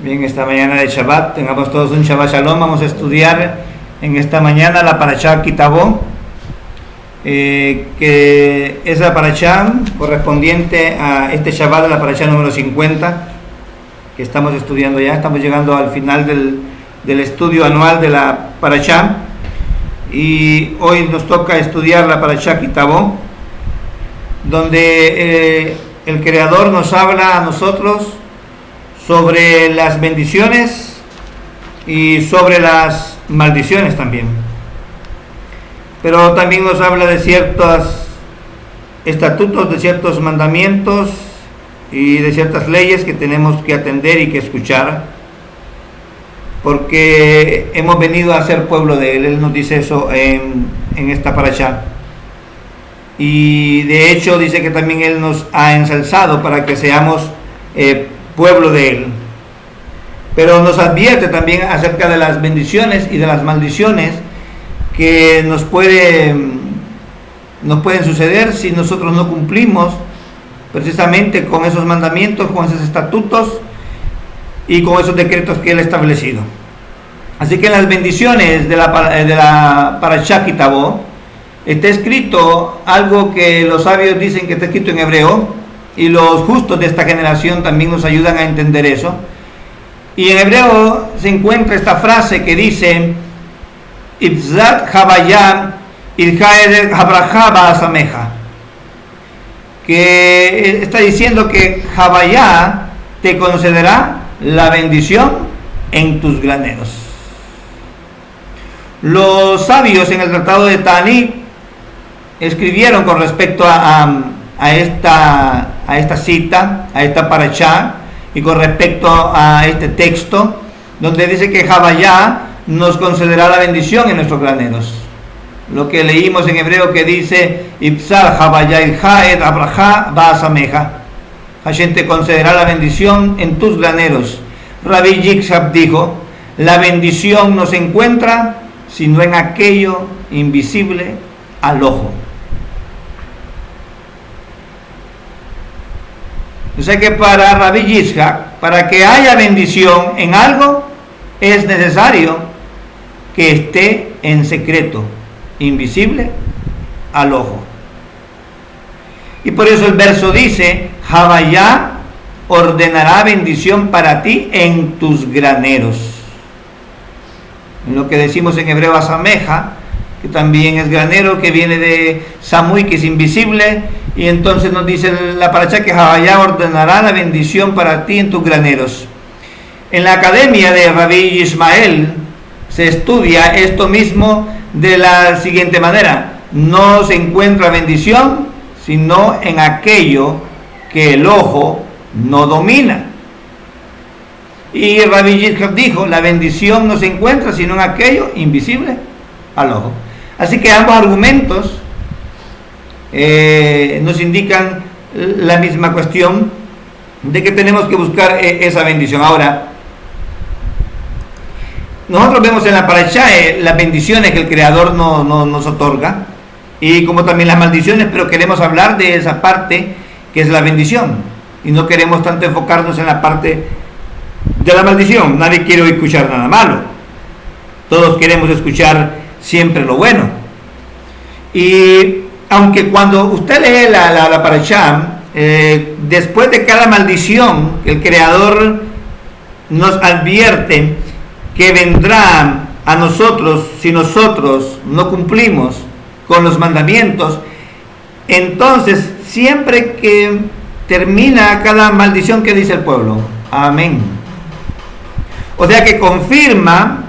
Bien, esta mañana de Shabbat, tengamos todos un Shabbat Shalom. Vamos a estudiar en esta mañana la Parashá Ki Tavo, que es la Parashá correspondiente a este Shabbat, la Parashá número 50, que estamos estudiando ya. Estamos llegando al final del estudio anual de la Parashá, y hoy nos toca estudiar la Parashá Ki Tavo, donde el Creador nos habla a nosotros sobre las bendiciones y sobre las maldiciones también, pero también nos habla de ciertos estatutos, de ciertos mandamientos y de ciertas leyes que tenemos que atender y que escuchar, porque hemos venido a ser pueblo de Él. Él nos dice eso en esta parashá, y de hecho dice que también Él nos ha ensalzado para que seamos pueblo de Él, pero nos advierte también acerca de las bendiciones y de las maldiciones que nos pueden suceder si nosotros no cumplimos precisamente con esos mandamientos, con esos estatutos y con esos decretos que Él ha establecido. Así que en las bendiciones de la Parashá Ki Tavo está escrito algo que los sabios dicen que está escrito en hebreo, y los justos de esta generación también nos ayudan a entender eso. Y en hebreo se encuentra esta frase que dice: Ibzat Havaya Ilhaed Habraja Baasameja, que está diciendo que Havaya te concederá la bendición en tus graneros. Los sabios en el tratado de Ta'anit escribieron con respecto a esta cita, a esta parashá, y con respecto a este texto, donde dice que Havaya nos concederá la bendición en nuestros graneros. Lo que leímos en hebreo que dice: Ibsar Havaya Ilhaed Abraha Baasameja, Hashem te concederá la bendición en tus graneros. Rabbi Yitzhak dijo: la bendición no se encuentra sino en aquello invisible al ojo. O sea que para Rabbi Yitzhak, para que haya bendición en algo, es necesario que esté en secreto, invisible al ojo. Y por eso el verso dice: Havaya ordenará bendición para ti en tus graneros. En lo que decimos en hebreo Asameja, que también es granero, que viene de Samui, que es invisible. Y entonces nos dice la parashá que Havaya ordenará la bendición para ti en tus graneros. En la academia de Rabbi Ismael se estudia esto mismo de la siguiente manera: no se encuentra bendición sino en aquello que el ojo no domina. Y Rabbi Yitzhak dijo: la bendición no se encuentra sino en aquello invisible al ojo. Así que ambos argumentos nos indican la misma cuestión de que tenemos que buscar esa bendición. Ahora, nosotros vemos en la parashá las bendiciones que el Creador nos otorga, y como también las maldiciones, pero queremos hablar de esa parte que es la bendición, y no queremos tanto enfocarnos en la parte de la maldición. Nadie quiere escuchar nada malo, todos queremos escuchar siempre lo bueno. Y aunque cuando usted lee la parashá, después de cada maldición, el Creador nos advierte que vendrá a nosotros si nosotros no cumplimos con los mandamientos. Entonces, siempre que termina cada maldición, ¿qué dice el pueblo? Amén. O sea que confirma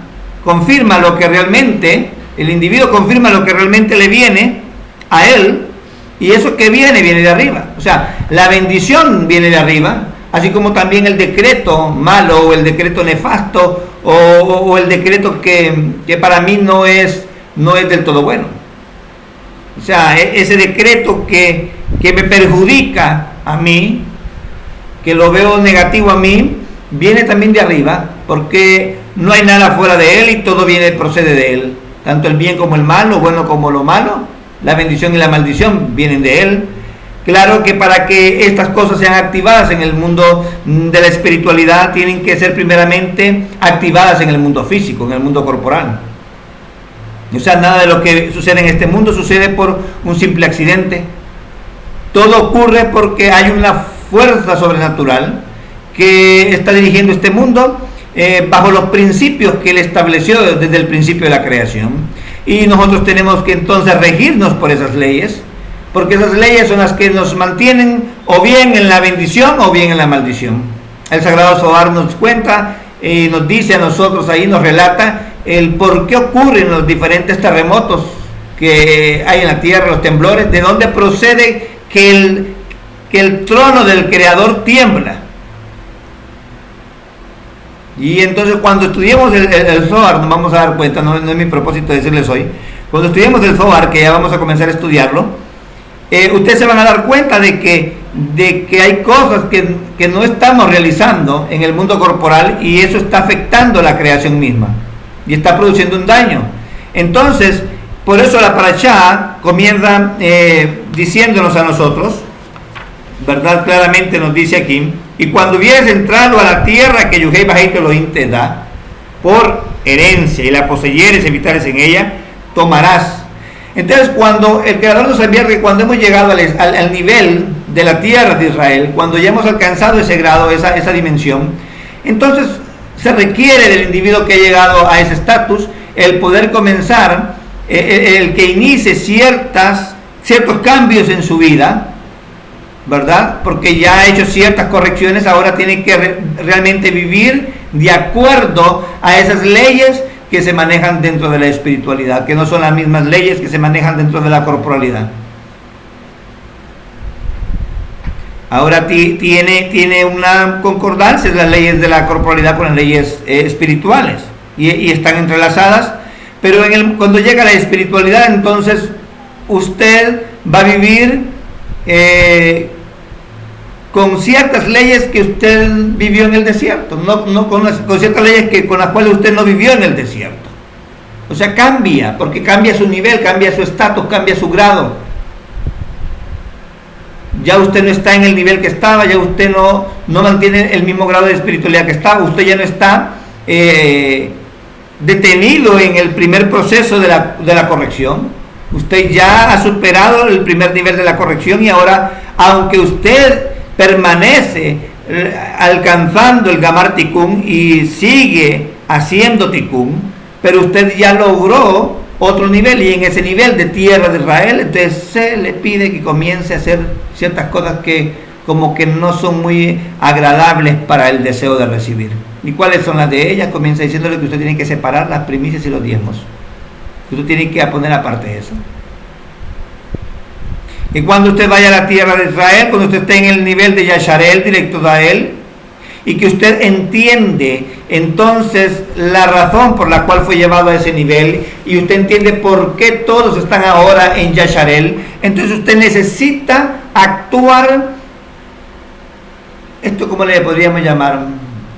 lo que realmente, el individuo confirma lo que realmente le viene a él, y eso que viene de arriba. O sea, la bendición viene de arriba, así como también el decreto malo, o el decreto nefasto, o el decreto que para mí no es del todo bueno. O sea, ese decreto que me perjudica a mí, que lo veo negativo a mí, viene también de arriba, porque no hay nada fuera de Él y todo procede de Él. Tanto el bien como el mal, lo bueno como lo malo, la bendición y la maldición vienen de Él. Claro que para que estas cosas sean activadas en el mundo de la espiritualidad, tienen que ser primeramente activadas en el mundo físico, en el mundo corporal. O sea, nada de lo que sucede en este mundo sucede por un simple accidente. Todo ocurre porque hay una fuerza sobrenatural que está dirigiendo este mundo bajo los principios que Él estableció desde el principio de la creación. Y nosotros tenemos que entonces regirnos por esas leyes, porque esas leyes son las que nos mantienen o bien en la bendición o bien en la maldición. El Sagrado Zohar nos cuenta y nos dice a nosotros ahí, nos relata el por qué ocurren los diferentes terremotos que hay en la tierra, los temblores, de dónde procede que el trono del Creador tiembla. Y entonces cuando estudiemos el Zohar nos vamos a dar cuenta, no es mi propósito decirles hoy, cuando estudiemos el Zohar, que ya vamos a comenzar a estudiarlo, ustedes se van a dar cuenta de que hay cosas que no estamos realizando en el mundo corporal, y eso está afectando la creación misma y está produciendo un daño. Entonces, por eso la parashá comienza diciéndonos a nosotros, ¿verdad? Claramente nos dice aquí: y cuando hubieres entrado a la tierra que Yuhei Bajito Elohim te da por herencia y la poseyeres y habitares en ella, tomarás. Entonces, cuando el Creador nos advierte que cuando hemos llegado al nivel de la tierra de Israel, cuando ya hemos alcanzado ese grado, esa dimensión, entonces se requiere del individuo que ha llegado a ese estatus el poder comenzar, el que inicie ciertos cambios en su vida, ¿verdad? Porque ya ha hecho ciertas correcciones, ahora tiene que realmente vivir de acuerdo a esas leyes que se manejan dentro de la espiritualidad, que no son las mismas leyes que se manejan dentro de la corporalidad. Ahora tiene una concordancia las leyes de la corporalidad con las leyes espirituales, y están entrelazadas, pero cuando llega a la espiritualidad, entonces usted va a vivir con ciertas leyes que usted vivió en el desierto, no con ciertas leyes con las cuales usted no vivió en el desierto. O sea, cambia, porque cambia su nivel, cambia su estatus, cambia su grado. Ya usted no está en el nivel que estaba, ya usted no mantiene el mismo grado de espiritualidad que estaba, usted ya no está detenido en el primer proceso de la corrección. Usted ya ha superado el primer nivel de la corrección, y ahora, aunque usted permanece alcanzando el Gamar Tikkun y sigue haciendo Tikkun, pero usted ya logró otro nivel, y en ese nivel de tierra de Israel, entonces se le pide que comience a hacer ciertas cosas que como que no son muy agradables para el deseo de recibir. ¿Y cuáles son las de ellas? Comienza diciéndole que usted tiene que separar las primicias y los diezmos. Usted tiene que poner aparte eso. Y cuando usted vaya a la tierra de Israel, cuando usted esté en el nivel de Yasharel, directo a él, y que usted entiende entonces la razón por la cual fue llevado a ese nivel, y usted entiende por qué todos están ahora en Yasharel, entonces usted necesita actuar, esto como le podríamos llamar,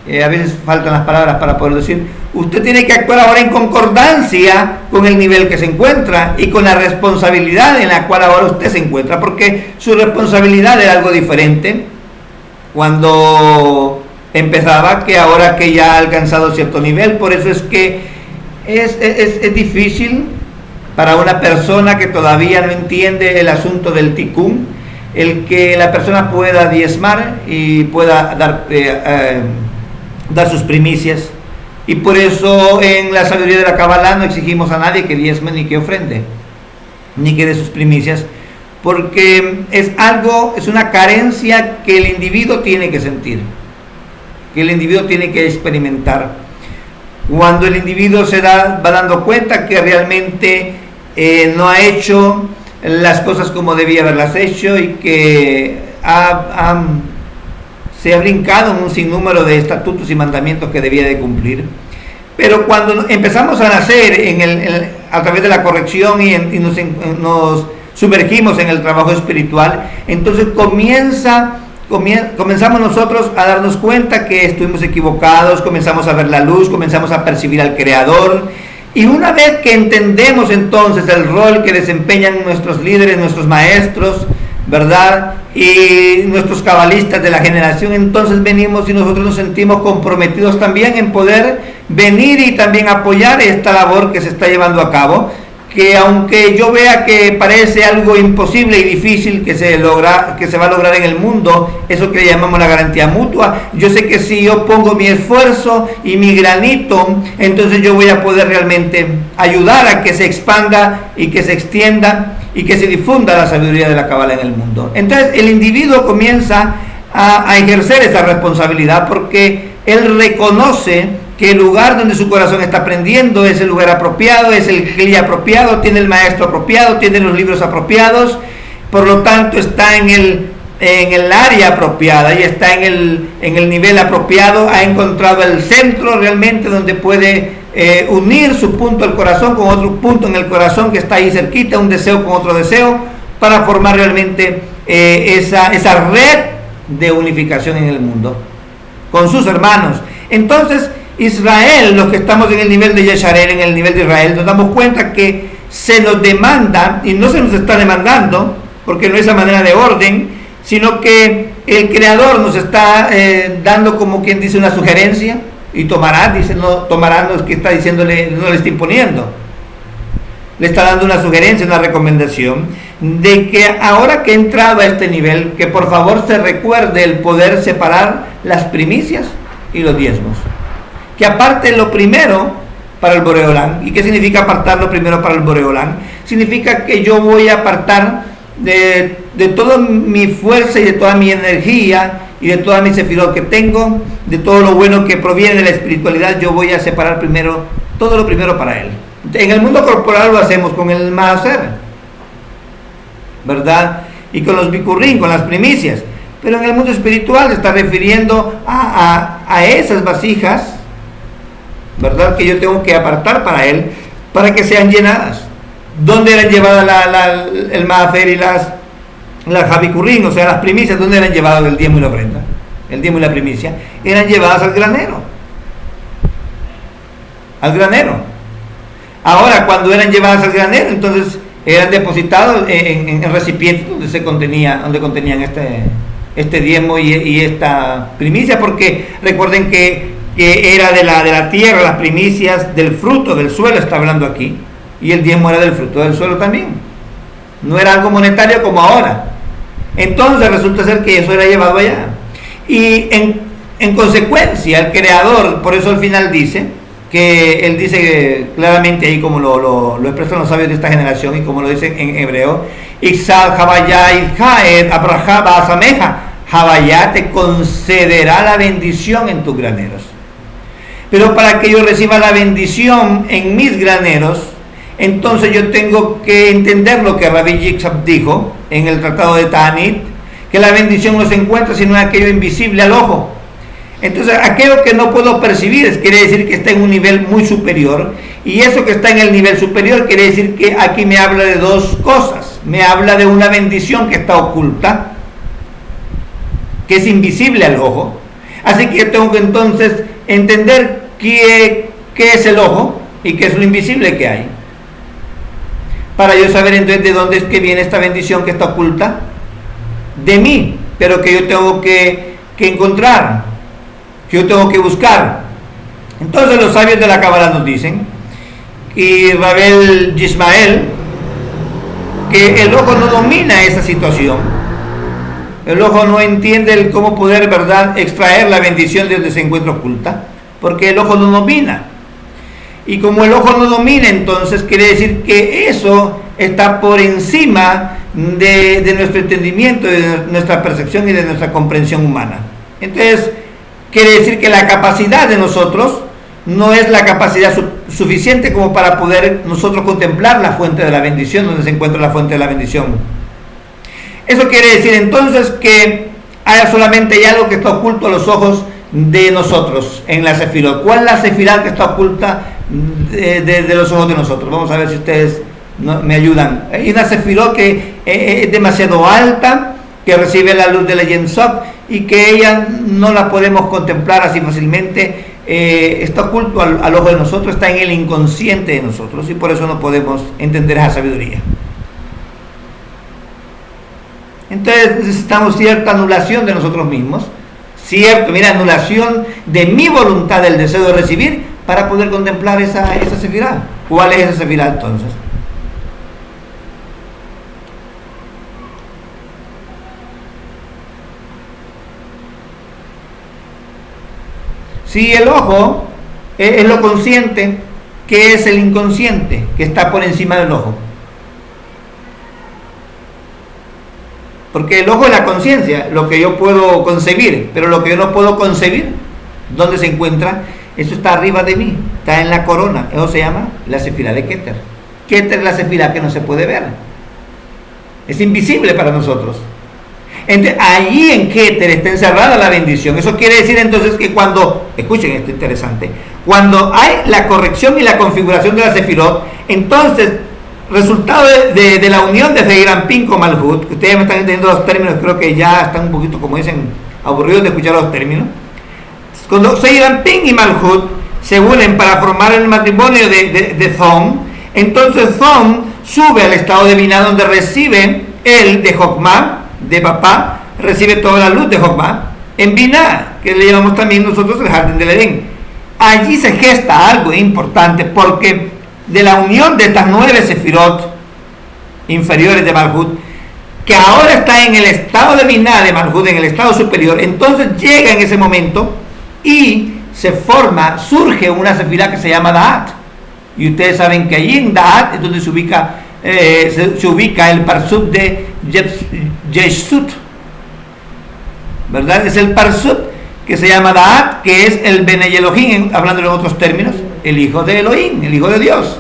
a veces faltan las palabras para poder decir, usted tiene que actuar ahora en concordancia con el nivel que se encuentra y con la responsabilidad en la cual ahora usted se encuentra, porque su responsabilidad era algo diferente cuando empezaba que ahora que ya ha alcanzado cierto nivel. Por eso es que es difícil para una persona que todavía no entiende el asunto del tikkun, el que la persona pueda diezmar y pueda dar sus primicias. Y por eso en la sabiduría de la Kabbalah no exigimos a nadie que diezme ni que ofrende, ni que dé sus primicias, porque es una carencia que el individuo tiene que sentir, que el individuo tiene que experimentar. Cuando el individuo va dando cuenta que realmente no ha hecho las cosas como debía haberlas hecho, y que se ha brincado en un sinnúmero de estatutos y mandamientos que debía de cumplir. Pero cuando empezamos a nacer a través de la corrección y nos sumergimos en el trabajo espiritual, entonces comenzamos nosotros a darnos cuenta que estuvimos equivocados, comenzamos a ver la luz, comenzamos a percibir al Creador. Y una vez que entendemos entonces el rol que desempeñan nuestros líderes, nuestros maestros, ¿verdad? Y nuestros cabalistas de la generación, entonces venimos y nosotros nos sentimos comprometidos también en poder venir y también apoyar esta labor que se está llevando a cabo, que aunque yo vea que parece algo imposible y difícil que se va a lograr en el mundo, eso que llamamos la garantía mutua, yo sé que si yo pongo mi esfuerzo y mi granito, entonces yo voy a poder realmente ayudar a que se expanda y que se extienda y que se difunda la sabiduría de la Cábala en el mundo. Entonces el individuo comienza a ejercer esa responsabilidad porque él reconoce que el lugar donde su corazón está aprendiendo es el lugar apropiado, es el cli apropiado, tiene el maestro apropiado, tiene los libros apropiados, por lo tanto está en el área apropiada y está en el nivel apropiado, ha encontrado el centro realmente donde puede unir su punto del corazón con otro punto en el corazón que está ahí cerquita, un deseo con otro deseo, para formar realmente esa red de unificación en el mundo con sus hermanos. Entonces Israel, los que estamos en el nivel de Yesharel, en el nivel de Israel, nos damos cuenta que se nos demanda, y no se nos está demandando, porque no es a manera de orden, sino que el Creador nos está dando, como quien dice, una sugerencia, y tomará, dice, no tomará, no es que está diciéndole, no le está imponiendo, le está dando una sugerencia, una recomendación, de que ahora que he entrado a este nivel, que por favor se recuerde el poder separar las primicias y los diezmos. Que aparte lo primero para el Boreolán. ¿Y qué significa apartar lo primero para el Boreolán? Significa que yo voy a apartar de toda mi fuerza y de toda mi energía y de toda mi sefirot que tengo, de todo lo bueno que proviene de la espiritualidad, yo voy a separar primero, todo lo primero para él. En el mundo corporal lo hacemos con el maaser, ¿verdad? Y con los bikurrín, con las primicias. Pero en el mundo espiritual se está refiriendo a esas vasijas, ¿verdad? Que yo tengo que apartar para él, para que sean llenadas. ¿Dónde eran llevadas el maaser y las jabikurrín, o sea, las primicias? ¿Dónde eran llevadas el diezmo y la ofrenda? El diezmo y la primicia eran llevadas al granero. Al granero. Ahora, cuando eran llevadas al granero, entonces eran depositados en recipientes donde contenían este diezmo y esta primicia, porque recuerden que era de la tierra, las primicias del fruto del suelo, está hablando aquí, y el diezmo era del fruto del suelo también, no era algo monetario como ahora. Entonces resulta ser que eso era llevado allá, y en consecuencia el Creador, por eso al final dice, que él dice claramente ahí, como lo expresan los sabios de esta generación y como lo dicen en hebreo, Ixal Jabayá Iljaed Abraham Asameja, Jabayá te concederá la bendición en tus graneros. Pero para que yo reciba la bendición en mis graneros, entonces yo tengo que entender lo que Rabbi Yitzhak dijo en el tratado de Ta'anit, que la bendición no se encuentra sino en aquello invisible al ojo. Entonces aquello que no puedo percibir quiere decir que está en un nivel muy superior, y eso que está en el nivel superior quiere decir que aquí me habla de dos cosas. Me habla de una bendición que está oculta, que es invisible al ojo. Así que yo tengo que entonces entender qué es el ojo y qué es lo invisible que hay, para yo saber entonces de dónde es que viene esta bendición que está oculta de mí, pero que yo tengo que encontrar, que yo tengo que buscar. Entonces los sabios de la Cábala nos dicen, y Rabel Yismael, que el ojo no domina esa situación. El ojo no entiende cómo poder, ¿verdad?, extraer la bendición de donde se encuentra oculta, porque el ojo no domina. Y como el ojo no domina, entonces quiere decir que eso está por encima de nuestro entendimiento, de nuestra percepción y de nuestra comprensión humana. Entonces quiere decir que la capacidad de nosotros no es la capacidad suficiente como para poder nosotros contemplar la fuente de la bendición, donde se encuentra la fuente de la bendición. Eso quiere decir entonces que hay solamente algo que está oculto a los ojos de nosotros en la sefirot. ¿Cuál es la sefirá que está oculta de los ojos de nosotros? Vamos a ver si ustedes me ayudan. Hay una sefirot que es demasiado alta, que recibe la luz de la Yensop y que ella no la podemos contemplar así fácilmente. Está oculto al ojo de nosotros, está en el inconsciente de nosotros, y por eso no podemos entender esa sabiduría. Entonces necesitamos cierta anulación de nosotros mismos, cierto, mira, anulación de mi voluntad, del deseo de recibir, para poder contemplar esa sefirá. ¿Cuál es esa sefirá entonces? Si el ojo es lo consciente, ¿qué es el inconsciente que está por encima del ojo? Porque el ojo es la conciencia, lo que yo puedo concebir, pero lo que yo no puedo concebir, ¿dónde se encuentra? Eso está arriba de mí, está en la corona. Eso se llama la sefirá de Keter. Keter es la sefirá que no se puede ver, es invisible para nosotros. Entonces, ahí en Keter está encerrada la bendición. Eso quiere decir entonces que cuando, escuchen esto interesante, cuando hay la corrección y la configuración de la sefirot, entonces, resultado de la unión de Zeirampin con Malhut, que ustedes me están entendiendo los términos, creo que ya están un poquito, como dicen, aburridos de escuchar los términos. Cuando Zeirampin y Malhut se unen para formar el matrimonio de Zon, entonces Zon sube al estado de Binah, donde recibe el de Jokmah, de papá, recibe toda la luz de Jokmah en Binah, que le llamamos también nosotros el jardín del Edén. Allí se gesta algo importante, porque de la unión de estas 9 sefirot inferiores de Malhut, que ahora está en el estado de Binah de Malhut, en el estado superior, entonces llega en ese momento y se forma, surge una sefirá que se llama Da'at. Y ustedes saben que allí en Da'at es donde se ubica el parsut de Yeshut, ¿verdad? Es el parsut que se llama Da'at, que es el Bene Elohim, hablando en otros términos, el hijo de Elohim, el hijo de Dios.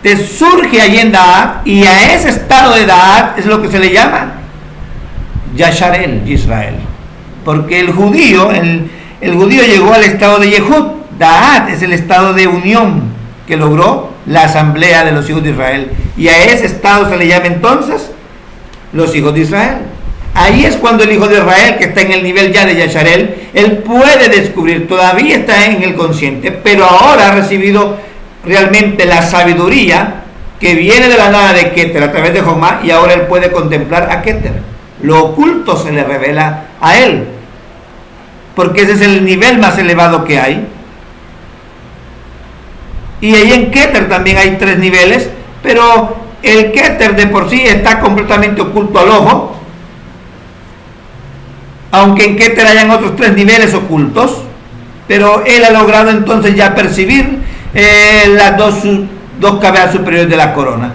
Te surge allí en Da'at, y a ese estado de Da'at es lo que se le llama Yasharel, Israel, porque el judío llegó al estado de Yehud. Da'at es el estado de unión que logró la asamblea de los hijos de Israel, y a ese estado se le llama entonces los hijos de Israel. Ahí es cuando el hijo de Israel, que está en el nivel ya de Yasharel, él puede descubrir, todavía está en el consciente, pero ahora ha recibido realmente la sabiduría que viene de la nada de Keter a través de Jokmah, y ahora él puede contemplar a Keter. Lo oculto se le revela a él, porque ese es el nivel más elevado que hay. Y ahí en Keter también hay 3 niveles, pero el Keter de por sí está completamente oculto al ojo, aunque en Keter hayan otros 3 niveles ocultos, pero él ha logrado entonces ya percibir las dos cabezas superiores de la corona,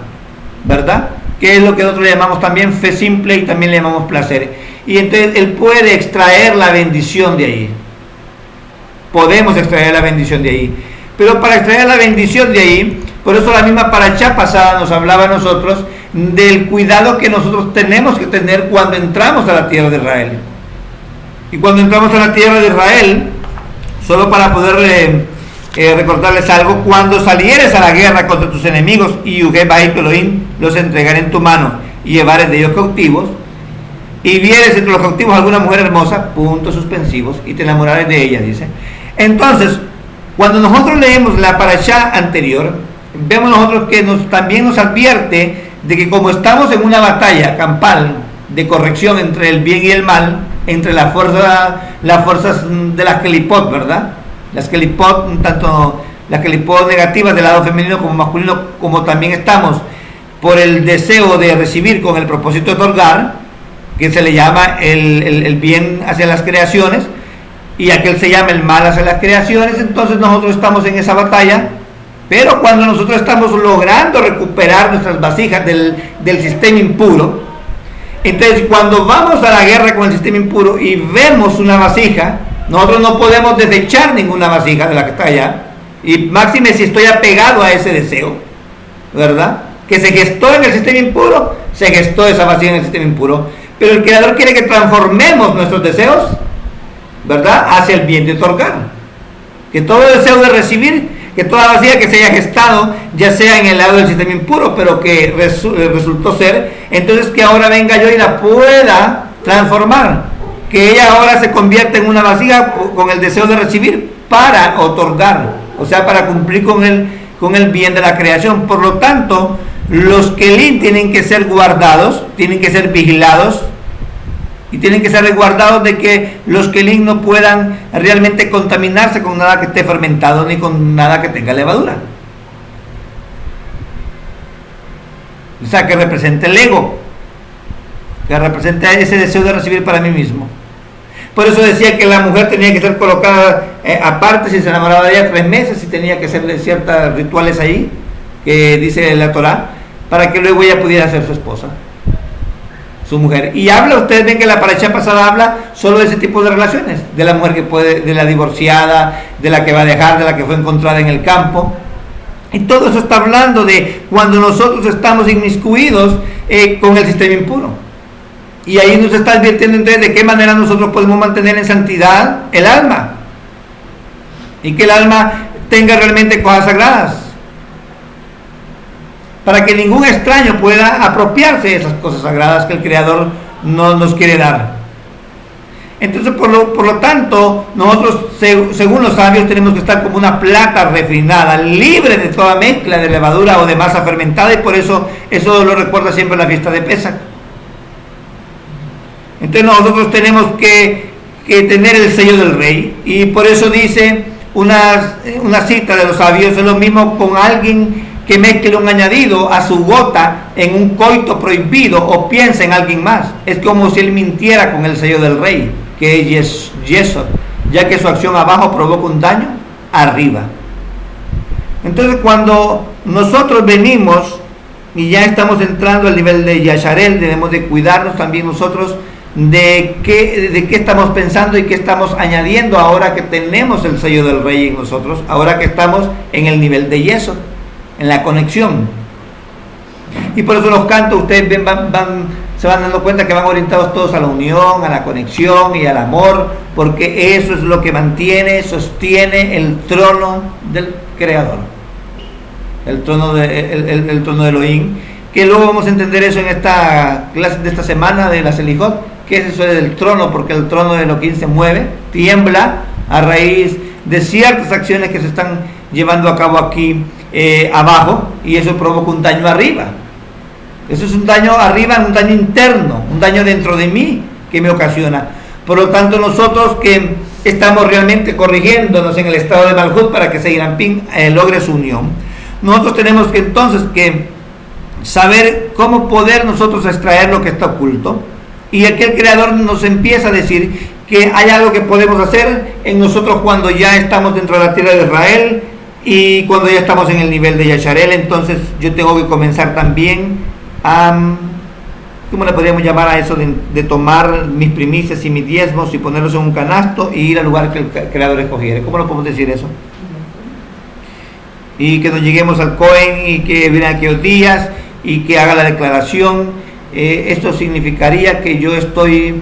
¿verdad? Que es lo que nosotros le llamamos también fe simple, y también le llamamos placer. Y entonces él puede extraer la bendición de ahí. Podemos extraer la bendición de ahí. Pero para extraer la bendición de ahí, por eso la misma parashá pasada nos hablaba a nosotros del cuidado que nosotros tenemos que tener cuando entramos a la tierra de Israel. Y cuando entramos a la tierra de Israel, solo para poder recordarles algo, cuando salieres a la guerra contra tus enemigos, y Elohim los entregaré en tu mano, y llevares de ellos cautivos, y vieres entre los cautivos alguna mujer hermosa, puntos suspensivos, y te enamorarás de ella, dice. Entonces, cuando nosotros leemos la parashá anterior, vemos nosotros que también nos advierte de que como estamos en una batalla campal de corrección entre el bien y el mal, entre las fuerzas de las kelipot, ¿verdad? Las kelipot, tanto las kelipot negativas del lado femenino como masculino, como también estamos por el deseo de recibir con el propósito de otorgar, que se le llama el bien hacia las creaciones, y aquel se llama el mal hacia las creaciones. Entonces nosotros estamos en esa batalla, pero cuando nosotros estamos logrando recuperar nuestras vasijas del sistema impuro, entonces cuando vamos a la guerra con el sistema impuro y vemos una vasija, nosotros no podemos desechar ninguna vasija de la que está allá, y máxime si estoy apegado a ese deseo, ¿verdad? Que se gestó en el sistema impuro, se gestó esa vasija en el sistema impuro, pero el Creador quiere que transformemos nuestros deseos, ¿verdad?, hacia el bien de otorgar. Que todo deseo de recibir, que toda vasija que se haya gestado, ya sea en el lado del sistema impuro, pero que resultó ser, entonces que ahora venga yo y la pueda transformar, que ella ahora se convierta en una vasija con el deseo de recibir para otorgar, o sea, para cumplir con el bien de la creación. Por lo tanto, Los Kelim tienen que ser guardados, tienen que ser vigilados y tienen que ser resguardados de que los Kelim no puedan realmente contaminarse con nada que esté fermentado ni con nada que tenga levadura. O sea, que represente el ego, que representa ese deseo de recibir para mí mismo. Por eso decía que la mujer tenía que ser colocada aparte si se enamoraba de ella 3 meses, y tenía que hacerle ciertos rituales ahí, que dice la Torá, para que luego ella pudiera ser su esposa, su mujer. Y habla, ustedes ven que la parashá pasada habla solo de ese tipo de relaciones, de la mujer que puede, de la divorciada, de la que va a dejar, de la que fue encontrada en el campo. Y todo eso está hablando de cuando nosotros estamos inmiscuidos con el sistema impuro. Y ahí nos está advirtiendo entonces de qué manera nosotros podemos mantener en santidad el alma. Y que el alma tenga realmente cosas sagradas. Para que ningún extraño pueda apropiarse de esas cosas sagradas que el Creador no nos quiere dar. Entonces, por lo tanto, nosotros, según los sabios, tenemos que estar como una plata refinada, libre de toda mezcla de levadura o de masa fermentada, y por eso lo recuerda siempre la fiesta de Pesaj. Entonces nosotros tenemos que tener el sello del rey, y por eso dice una cita de los sabios: es lo mismo con alguien que mezcle un añadido a su gota en un coito prohibido o piensa en alguien más. Es como si él mintiera con el sello del rey, que es Yesod, ya que su acción abajo provoca un daño arriba. Entonces, cuando nosotros venimos y ya estamos entrando al nivel de Yasharel, debemos de cuidarnos también nosotros de qué estamos pensando y qué estamos añadiendo ahora que tenemos el sello del rey en nosotros, ahora que estamos en el nivel de Yesod, en la conexión. Y por eso los cantos, ustedes ven, se van dando cuenta que van orientados todos a la unión, a la conexión y al amor, porque eso es lo que mantiene, sostiene el trono del Creador, el trono de Elohim, que luego vamos a entender eso en esta clase de esta semana de la Selijot, que es eso del trono, porque el trono de Elohim se mueve, tiembla a raíz de ciertas acciones que se están llevando a cabo aquí abajo, y eso provoca un daño arriba. Eso es un daño arriba, un daño interno, un daño dentro de mí que me ocasiona. Por lo tanto, nosotros que estamos realmente corrigiéndonos en el estado de Malhut para que Seirampín logre su unión, nosotros tenemos que entonces que saber cómo poder nosotros extraer lo que está oculto. Y aquí el Creador nos empieza a decir que hay algo que podemos hacer en nosotros cuando ya estamos dentro de la tierra de Israel y cuando ya estamos en el nivel de Yasharel. Entonces yo tengo que comenzar también a, ¿cómo le podríamos llamar a eso? De tomar mis primicias y mis diezmos y ponerlos en un canasto y ir al lugar que el Creador escogiere. ¿Cómo lo podemos decir eso? Y que nos lleguemos al Cohen y que vengan aquellos días y que haga la declaración. Esto significaría que yo estoy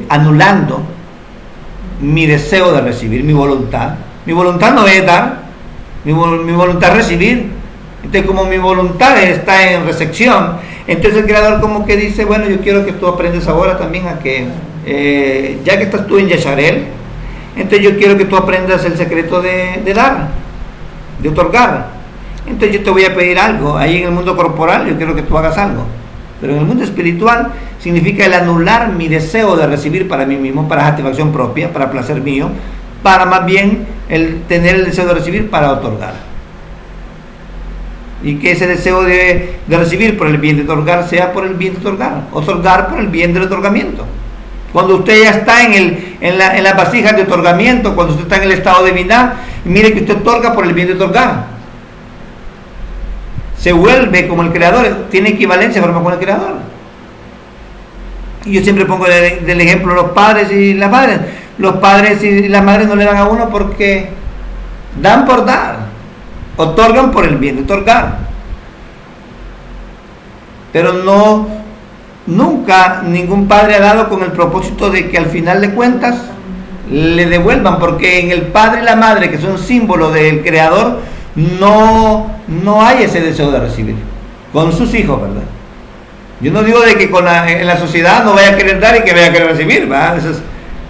anulando mi deseo de recibir, mi voluntad. Mi voluntad no es dar, mi voluntad es recibir. Entonces, como mi voluntad está en recepción, entonces el Creador como que dice: bueno, yo quiero que tú aprendas ahora también a que, ya que estás tú en Yasharel, entonces yo quiero que tú aprendas el secreto de dar, de otorgar. Entonces yo te voy a pedir algo. Ahí en el mundo corporal yo quiero que tú hagas algo, pero en el mundo espiritual significa el anular mi deseo de recibir para mí mismo, para satisfacción propia, para placer mío, para más bien el tener el deseo de recibir para otorgar. Y que ese deseo de recibir por el bien de otorgar sea por el bien de otorgar por el bien del otorgamiento. Cuando usted ya está en las vasijas de otorgamiento, cuando usted está en el estado de Binah, mire que usted otorga por el bien de otorgar. Se vuelve como el Creador, tiene equivalencia forma con el Creador. Y yo siempre pongo del ejemplo los padres y las madres. Los padres y las madres no le dan a uno porque dan por dar, otorgan por el bien de otorgar. Pero nunca ningún padre ha dado con el propósito de que al final de cuentas le devuelvan, porque en el padre y la madre, que son símbolos del Creador, no hay ese deseo de recibir con sus hijos, ¿verdad? Yo no digo de que en la sociedad no vaya a querer dar y que vaya a querer recibir, ¿verdad?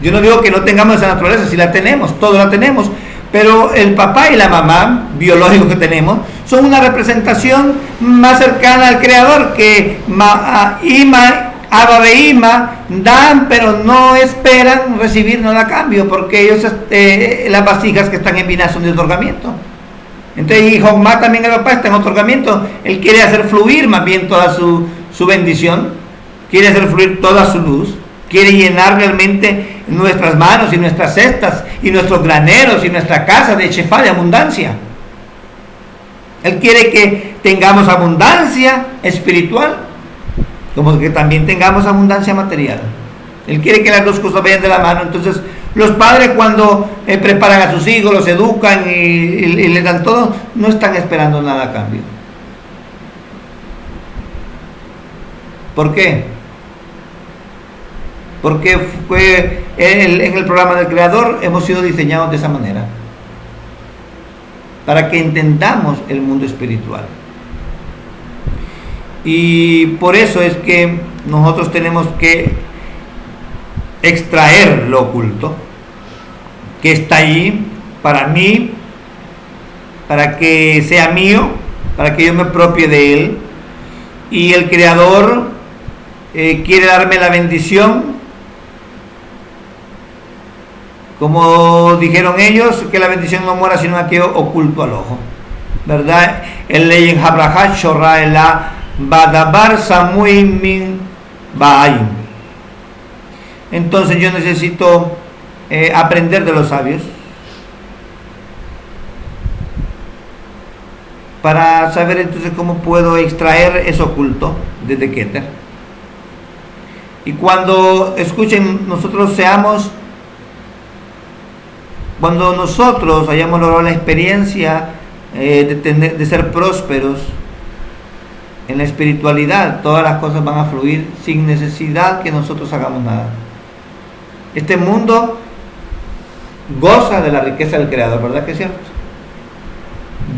Yo no digo que no tengamos esa naturaleza, si la tenemos, todos la tenemos, Pero el papá y la mamá biológicos que tenemos son una representación más cercana al Creador, que Abba ve Ima dan, pero no esperan recibir nada a cambio, porque ellos, las vasijas que están en Binah son de otorgamiento. Entonces, y Jokmah también, el papá está en otorgamiento. Él quiere hacer fluir más bien toda su bendición, quiere hacer fluir toda su luz, quiere llenar realmente nuestras manos y nuestras cestas y nuestros graneros y nuestra casa de Shefá, de abundancia. Él quiere que tengamos abundancia espiritual, como que también tengamos abundancia material. Él quiere que las dos cosas vayan de la mano. Entonces, los padres, cuando preparan a sus hijos, los educan y les dan todo, no están esperando nada a cambio. ¿Por qué? Porque fue en el programa del Creador hemos sido diseñados de esa manera, para que entendamos el mundo espiritual. Y por eso es que nosotros tenemos que extraer lo oculto que está allí para mí, para que sea mío, para que yo me apropie de él. Y el Creador quiere darme la bendición, como dijeron ellos, que la bendición no muera sino aquello oculto al ojo, ¿verdad? El ley en Habrahat Shorra Ela Badabar Samui Min Baayim. Entonces yo necesito aprender de los sabios para saber entonces cómo puedo extraer eso oculto desde Keter. Y cuando escuchen, cuando nosotros hayamos logrado la experiencia de ser prósperos en la espiritualidad, todas las cosas van a fluir sin necesidad que nosotros hagamos nada. Este mundo goza de la riqueza del Creador, ¿verdad que es cierto?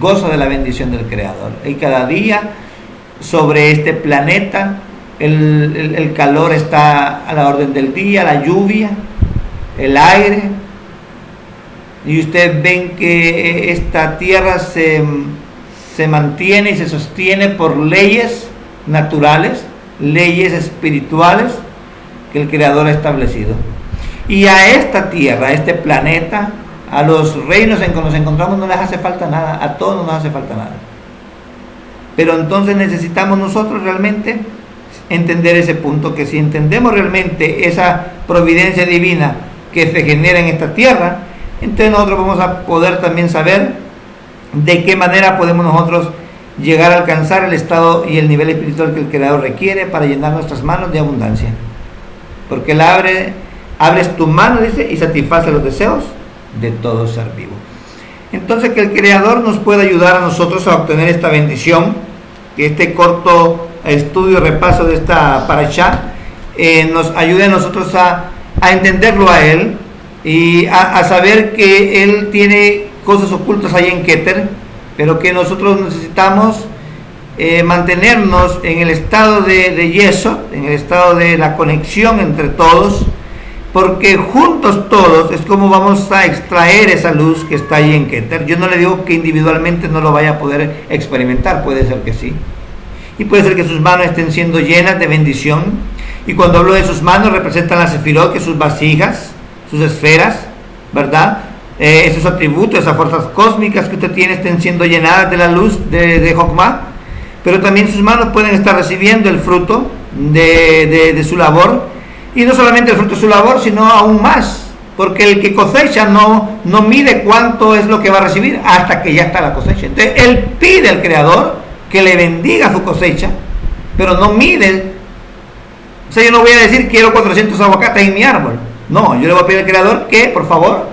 Goza de la bendición del Creador. Y cada día sobre este planeta el calor está a la orden del día, la lluvia, el aire. Y ustedes ven que esta tierra se mantiene y se sostiene por leyes naturales, leyes espirituales que el Creador ha establecido. Y a esta tierra, a este planeta, a los reinos en que nos encontramos no les hace falta nada, a todos no nos hace falta nada. Pero entonces necesitamos nosotros realmente entender ese punto, que si entendemos realmente esa providencia divina que se genera en esta tierra, entonces nosotros vamos a poder también saber de qué manera podemos nosotros llegar a alcanzar el estado y el nivel espiritual que el Creador requiere para llenar nuestras manos de abundancia. Porque Él abres tu mano, dice, y satisface los deseos de todo ser vivo. Entonces, que el Creador nos pueda ayudar a nosotros a obtener esta bendición, que este corto estudio, repaso de esta parashá nos ayude a nosotros a entenderlo a Él y a saber que Él tiene cosas ocultas ahí en Keter, pero que nosotros necesitamos mantenernos en el estado de yeso, en el estado de la conexión entre todos, porque juntos todos es como vamos a extraer esa luz que está ahí en Keter. Yo no le digo que individualmente no lo vaya a poder experimentar, puede ser que sí, y puede ser que sus manos estén siendo llenas de bendición, y cuando hablo de sus manos representan las sefirot, que sus vasijas, sus esferas, ¿verdad? Esos atributos, esas fuerzas cósmicas que usted tiene estén siendo llenadas de la luz de Jokmah, pero también sus manos pueden estar recibiendo el fruto de su labor, y no solamente el fruto de su labor, sino aún más, porque el que cosecha no mide cuánto es lo que va a recibir hasta que ya está la cosecha. Entonces él pide al Creador que le bendiga su cosecha, pero no mide. O sea, yo no voy a decir quiero 400 aguacates en mi árbol. No, yo le voy a pedir al Creador que, por favor,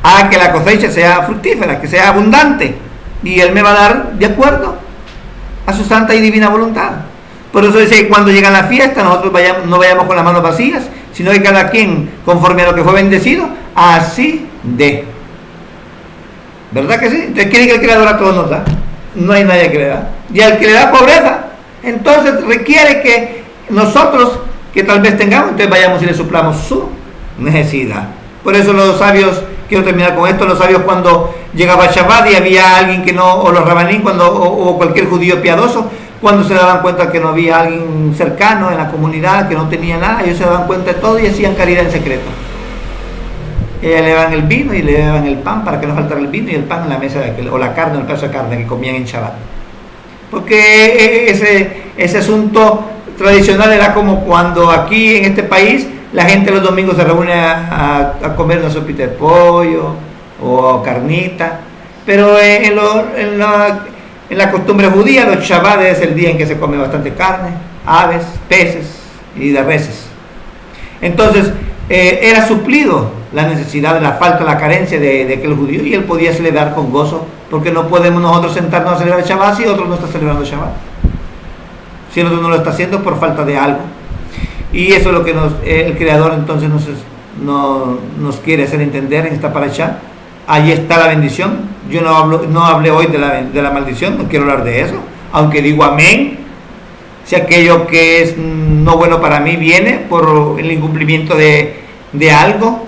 haga que la cosecha sea fructífera, que sea abundante, y Él me va a dar de acuerdo a su santa y divina voluntad. Por eso dice que cuando llega la fiesta nosotros no vayamos con las manos vacías, sino que cada quien, conforme a lo que fue bendecido, así dé. ¿Verdad que sí? Entonces quiere que el Creador a todos nos da. No hay nadie que le da. Y al que le da pobreza, entonces requiere que nosotros, que tal vez tengamos, entonces vayamos y le suplamos su necesidad. Por eso los sabios, quiero terminar con esto, los sabios cuando llegaba Shabbat y había alguien que no, o los rabanín, o cualquier judío piadoso, cuando se daban cuenta que no había alguien cercano en la comunidad, que no tenía nada, ellos se daban cuenta de todo y hacían caridad en secreto. Ellos le daban el vino y le daban el pan para que no faltara el vino y el pan en la mesa, o la carne, o el pedazo de carne que comían en Shabbat. Porque ese asunto tradicional era como cuando aquí en este país la gente los domingos se reúne a comer una sopita de pollo o carnita, pero en la costumbre judía los Shabbat es el día en que se come bastante carne, aves, peces y de reses. Entonces era suplido la necesidad, la falta, la carencia de aquel judío, y él podía celebrar con gozo, porque no podemos nosotros sentarnos a celebrar Shabbat si otro no está celebrando Shabbat, si el otro no lo está haciendo por falta de algo. Y eso es lo que el Creador entonces nos quiere hacer entender en esta parashá. Allí está la bendición. Yo no hablé hoy de la maldición, no quiero hablar de eso, aunque digo amén si aquello que es no bueno para mí viene por el incumplimiento de algo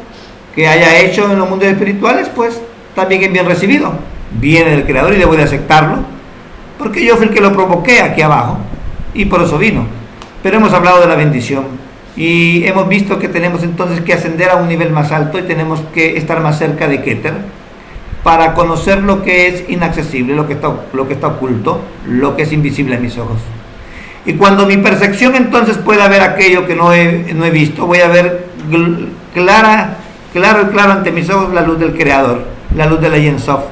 que haya hecho en los mundos espirituales, pues también es bien recibido, viene del Creador y debo de aceptarlo, porque yo fui el que lo provoqué aquí abajo y por eso vino. Pero hemos hablado de la bendición y hemos visto que tenemos entonces que ascender a un nivel más alto y tenemos que estar más cerca de Keter para conocer lo que es inaccesible, lo que está oculto, lo que es invisible a mis ojos. Y cuando mi percepción entonces pueda ver aquello que no he visto, voy a ver claro ante mis ojos la luz del Creador, la luz de la Ein Sof,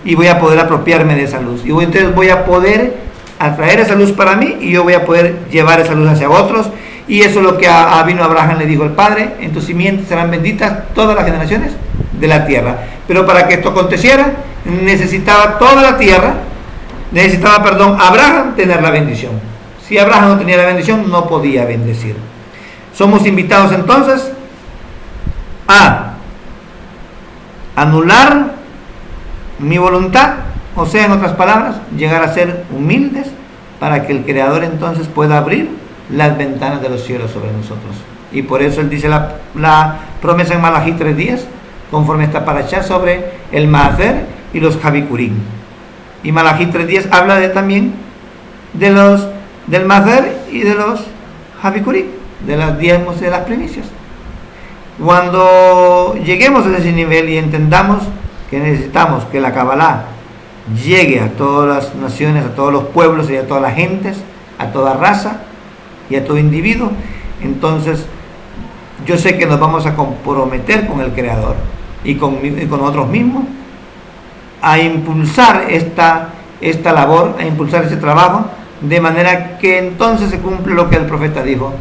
y voy a poder apropiarme de esa luz. Y entonces voy a poder atraer esa luz para mí y yo voy a poder llevar esa luz hacia otros. Y eso es lo que vino Abraham, le dijo el Padre: en tu simiente serán benditas todas las generaciones de la tierra. Pero para que esto aconteciera necesitaba toda la tierra, Abraham tener la bendición. Si Abraham no tenía la bendición, no podía bendecir. Somos invitados entonces a anular mi voluntad, o sea, en otras palabras, llegar a ser humildes para que el Creador entonces pueda abrir las ventanas de los cielos sobre nosotros. Y por eso él dice la promesa en Malají 3:10, conforme está parashá, sobre el Maaser y los Javikurim. Y Malají 3:10 habla también del Maaser y de los Javikurim, de las diezmos y de las primicias. Cuando lleguemos a ese nivel y entendamos que necesitamos que la Kabbalah llegue a todas las naciones, a todos los pueblos y a todas las gentes, a toda raza y a todo individuo, entonces yo sé que nos vamos a comprometer con el Creador y con nosotros mismos a impulsar esta labor, a impulsar ese trabajo, de manera que entonces se cumple lo que el profeta dijo,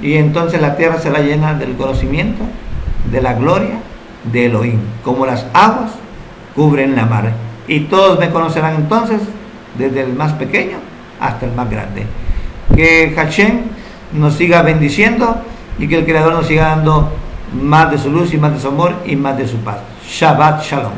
y entonces la tierra será llena del conocimiento, de la gloria de Elohim, como las aguas cubren la mar, y todos me conocerán entonces, desde el más pequeño hasta el más grande. Que Hashem nos siga bendiciendo y que el Creador nos siga dando más de su luz y más de su amor y más de su paz. Shabbat Shalom.